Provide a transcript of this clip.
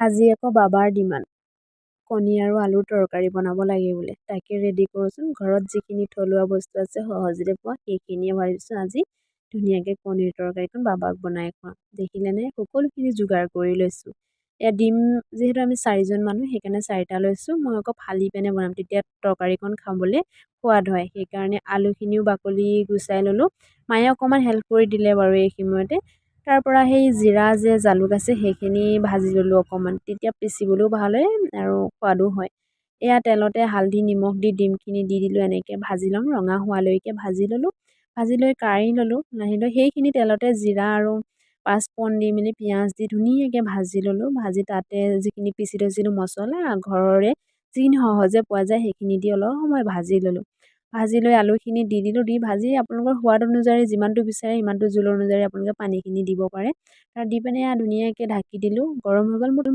আজি আকৌ বাবাৰ ডিমাণ্ড কণী আৰু আলুৰ তৰকাৰী বনাব লাগে বোলে। তাকে ৰেডি কৰোঁচোন। ঘৰত যিখিনি থলুৱা বস্তু আছে সহজতে পোৱা সেইখিনিয়ে ভাবিছোঁ আজি ধুনীয়াকৈ কণীৰ তৰকাৰীখন বাবাক বনাই খুৱাম। দেখিলেনে সকলোখিনি যোগাৰ কৰি লৈছোঁ। এয়া ডিম যিহেতু আমি 4জন মানুহ সেইকাৰণে 4টা লৈছোঁ। মই আকৌ ফালি পেনে বনাম, তেতিয়া তৰকাৰীখন খাবলৈ সোৱাদ হয়। সেইকাৰণে আলুখিনিও বাকলি গুচাই ল'লোঁ। মায়ে অকণমান হেল্প কৰি দিলে বাৰু এই সময়তে। তাৰ পৰা সেই জিৰা যে জালুক আছে সেইখিনি ভাজি ল'লোঁ অকণমান, তেতিয়া পিচিবলৈও ভাল হয় আৰু সোৱাদো হয়। এয়া তেলতে হালধি নিমখ দি ডিমখিনি দি দিলোঁ, এনেকৈ ভাজি ল'ম, ৰঙা হোৱালৈকে ভাজি ল'লোঁ। ভাজি লৈ কাঢ়ি ল'লোঁ। লাহি লৈ সেইখিনি তেলতে জিৰা আৰু পাঁচফোৰণ দি মেলি পিঁয়াজ দি ধুনীয়াকৈ ভাজি ল'লোঁ। ভাজি তাতে যিখিনি পিচি থৈছিলোঁ মছলা ঘৰৰে যিখিনি সহজে পোৱা যায় সেইখিনি দি অলপ সময় ভাজি ল'লোঁ। ভাজি লৈ আলুখিনি দি দিলোঁ। দি ভাজি আপোনালোকৰ সোৱাদ অনুযায়ী যিমানটো বিচাৰে সিমানটো জোল অনুযায়ী আপোনালোকে পানীখিনি দিব পাৰে। তাৰ দি পিনে ধুনীয়াকৈ ঢাকি দিলোঁ। গৰম হৈ গ'ল।